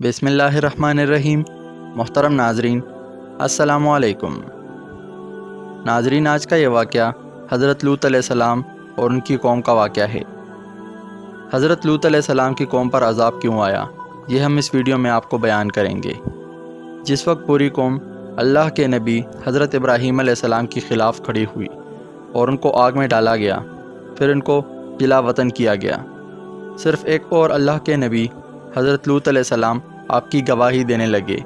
بسم اللہ الرحمن الرحیم۔ محترم ناظرین، السلام علیکم۔ ناظرین، آج کا یہ واقعہ حضرت لوط علیہ السلام اور ان کی قوم کا واقعہ ہے۔ حضرت لوط علیہ السلام کی قوم پر عذاب کیوں آیا، یہ ہم اس ویڈیو میں آپ کو بیان کریں گے۔ جس وقت پوری قوم اللہ کے نبی حضرت ابراہیم علیہ السلام کی خلاف کھڑی ہوئی اور ان کو آگ میں ڈالا گیا، پھر ان کو جلا وطن کیا گیا، صرف ایک اور اللہ کے نبی حضرت لوط علیہ السلام آپ کی گواہی دینے لگے،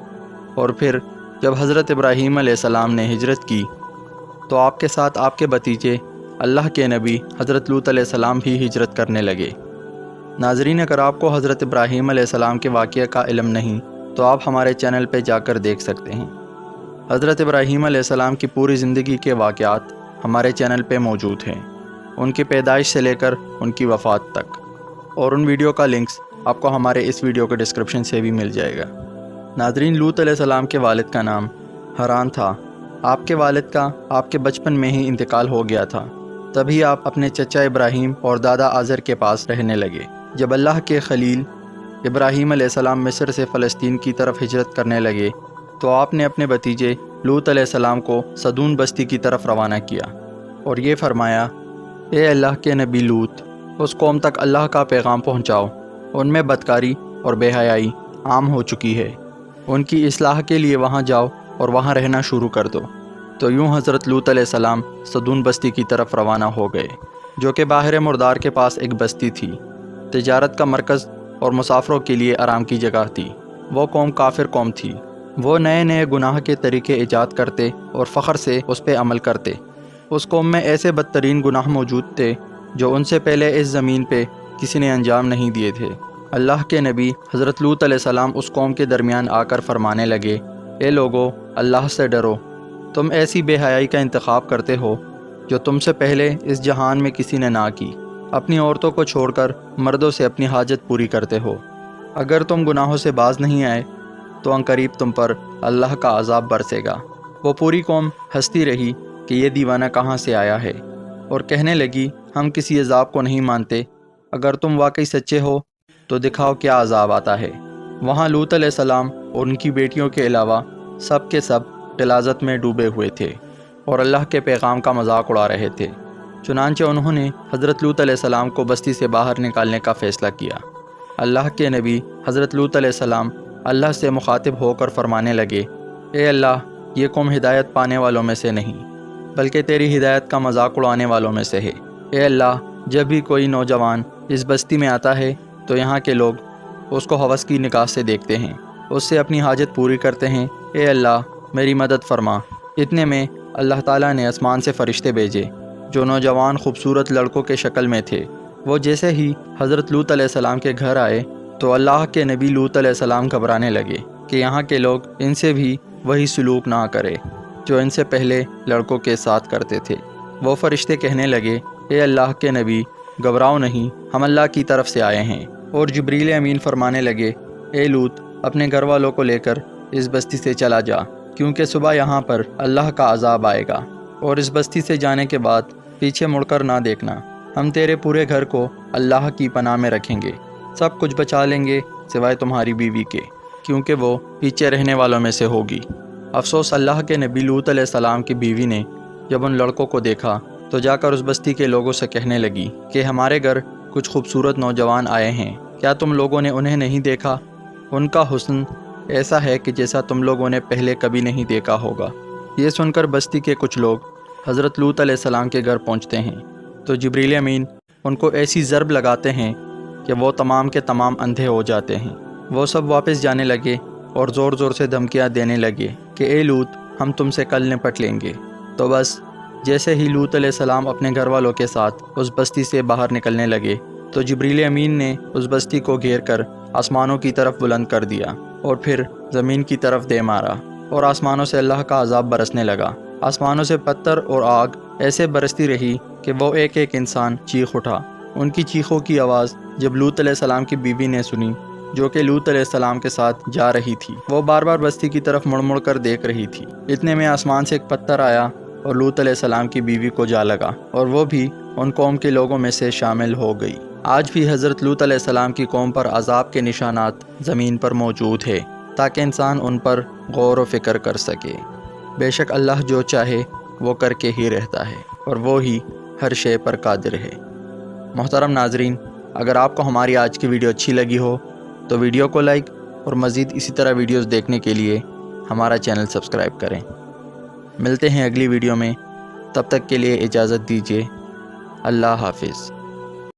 اور پھر جب حضرت ابراہیم علیہ السلام نے ہجرت کی تو آپ کے ساتھ آپ کے بھتیجے اللہ کے نبی حضرت لوط علیہ السلام بھی ہجرت کرنے لگے۔ ناظرین، اگر آپ کو حضرت ابراہیم علیہ السلام کے واقعہ کا علم نہیں تو آپ ہمارے چینل پہ جا کر دیکھ سکتے ہیں۔ حضرت ابراہیم علیہ السلام کی پوری زندگی کے واقعات ہمارے چینل پہ موجود ہیں، ان کی پیدائش سے لے کر ان کی وفات تک، اور ان ویڈیو کا لنکس آپ کو ہمارے اس ویڈیو کے ڈسکرپشن سے بھی مل جائے گا۔ ناظرین، لوط علیہ السلام کے والد کا نام حران تھا۔ آپ کے والد کا آپ کے بچپن میں ہی انتقال ہو گیا تھا، تبھی آپ اپنے چچا ابراہیم اور دادا آزر کے پاس رہنے لگے۔ جب اللہ کے خلیل ابراہیم علیہ السلام مصر سے فلسطین کی طرف ہجرت کرنے لگے تو آپ نے اپنے بھتیجے لوط علیہ السلام کو صدون بستی کی طرف روانہ کیا اور یہ فرمایا، اے اللہ کے نبی لوط، اس قوم تک اللہ کا پیغام پہنچاؤ، ان میں بدکاری اور بے حیائی عام ہو چکی ہے، ان کی اصلاح کے لیے وہاں جاؤ اور وہاں رہنا شروع کر دو۔ تو یوں حضرت لوط علیہ السلام صدون بستی کی طرف روانہ ہو گئے، جو کہ باہر مردار کے پاس ایک بستی تھی، تجارت کا مرکز اور مسافروں کے لیے آرام کی جگہ تھی۔ وہ قوم کافر قوم تھی، وہ نئے نئے گناہ کے طریقے ایجاد کرتے اور فخر سے اس پہ عمل کرتے۔ اس قوم میں ایسے بدترین گناہ موجود تھے جو ان سے پہلے اس زمین پہ کسی نے انجام نہیں دیے تھے۔ اللہ کے نبی حضرت لوط علیہ السلام اس قوم کے درمیان آ کر فرمانے لگے، اے لوگو، اللہ سے ڈرو، تم ایسی بے حیائی کا انتخاب کرتے ہو جو تم سے پہلے اس جہان میں کسی نے نہ کی، اپنی عورتوں کو چھوڑ کر مردوں سے اپنی حاجت پوری کرتے ہو۔ اگر تم گناہوں سے باز نہیں آئے تو عنقریب تم پر اللہ کا عذاب برسے گا۔ وہ پوری قوم ہنستی رہی کہ یہ دیوانہ کہاں سے آیا ہے، اور کہنے لگی، ہم کسی عذاب کو نہیں مانتے، اگر تم واقعی سچے ہو تو دکھاؤ کیا عذاب آتا ہے۔ وہاں لوط علیہ السلام اور ان کی بیٹیوں کے علاوہ سب کے سب غلاظت میں ڈوبے ہوئے تھے اور اللہ کے پیغام کا مذاق اڑا رہے تھے۔ چنانچہ انہوں نے حضرت لوط علیہ السلام کو بستی سے باہر نکالنے کا فیصلہ کیا۔ اللہ کے نبی حضرت لوط علیہ السلام اللہ سے مخاطب ہو کر فرمانے لگے، اے اللہ، یہ قوم ہدایت پانے والوں میں سے نہیں بلکہ تیری ہدایت کا مذاق اڑانے والوں میں سے ہے۔ اے اللہ، جب بھی کوئی نوجوان اس بستی میں آتا ہے تو یہاں کے لوگ اس کو ہوس کی نگاہ سے دیکھتے ہیں، اس سے اپنی حاجت پوری کرتے ہیں۔ اے اللہ، میری مدد فرما۔ اتنے میں اللہ تعالیٰ نے آسمان سے فرشتے بھیجے جو نوجوان خوبصورت لڑکوں کے شکل میں تھے۔ وہ جیسے ہی حضرت لوط علیہ السلام کے گھر آئے تو اللہ کے نبی لوط علیہ السلام گھبرانے لگے کہ یہاں کے لوگ ان سے بھی وہی سلوک نہ کرے جو ان سے پہلے لڑکوں کے ساتھ کرتے تھے۔ وہ فرشتے کہنے لگے، اے اللہ کے نبی، گھبراؤ نہیں، ہم اللہ کی طرف سے آئے ہیں۔ اور جبریل امین فرمانے لگے، اے لوط، اپنے گھر والوں کو لے کر اس بستی سے چلا جا، کیونکہ صبح یہاں پر اللہ کا عذاب آئے گا، اور اس بستی سے جانے کے بعد پیچھے مڑ کر نہ دیکھنا۔ ہم تیرے پورے گھر کو اللہ کی پناہ میں رکھیں گے، سب کچھ بچا لیں گے سوائے تمہاری بیوی کے، کیونکہ وہ پیچھے رہنے والوں میں سے ہوگی۔ افسوس، اللہ کے نبی لوط علیہ السلام کی بیوی نے جب ان لڑکوں کو دیکھا تو جا کر اس بستی کے لوگوں سے کہنے لگی کہ ہمارے گھر کچھ خوبصورت نوجوان آئے ہیں، کیا تم لوگوں نے انہیں نہیں دیکھا؟ ان کا حسن ایسا ہے کہ جیسا تم لوگوں نے پہلے کبھی نہیں دیکھا ہوگا۔ یہ سن کر بستی کے کچھ لوگ حضرت لوط علیہ السلام کے گھر پہنچتے ہیں تو جبریل امین ان کو ایسی ضرب لگاتے ہیں کہ وہ تمام کے تمام اندھے ہو جاتے ہیں۔ وہ سب واپس جانے لگے اور زور زور سے دھمکیاں دینے لگے کہ اے لوط، ہم تم سے کل نپٹ لیں گے۔ تو بس جیسے ہی لوط علیہ السلام اپنے گھر والوں کے ساتھ اس بستی سے باہر نکلنے لگے تو جبریل امین نے اس بستی کو گھیر کر آسمانوں کی طرف بلند کر دیا اور پھر زمین کی طرف دے مارا، اور آسمانوں سے اللہ کا عذاب برسنے لگا۔ آسمانوں سے پتھر اور آگ ایسے برستی رہی کہ وہ ایک ایک انسان چیخ اٹھا۔ ان کی چیخوں کی آواز جب لوط علیہ السلام کی بیوی نے سنی، جو کہ لوط علیہ السلام کے ساتھ جا رہی تھی، وہ بار بار بستی کی طرف مڑ مڑ کر دیکھ رہی تھی۔ اتنے میں آسمان سے ایک پتھر آیا اور لوط علیہ السلام کی بیوی کو جا لگا، اور وہ بھی ان قوم کے لوگوں میں سے شامل ہو گئی۔ آج بھی حضرت لوط علیہ السلام کی قوم پر عذاب کے نشانات زمین پر موجود ہے تاکہ انسان ان پر غور و فکر کر سکے۔ بے شک اللہ جو چاہے وہ کر کے ہی رہتا ہے اور وہ ہی ہر شے پر قادر ہے۔ محترم ناظرین، اگر آپ کو ہماری آج کی ویڈیو اچھی لگی ہو تو ویڈیو کو لائک اور مزید اسی طرح ویڈیوز دیکھنے کے لیے ہمارا چینل سبسکرائب کریں۔ ملتے ہیں اگلی ویڈیو میں، تب تک کے لیے اجازت دیجیے۔ اللہ حافظ۔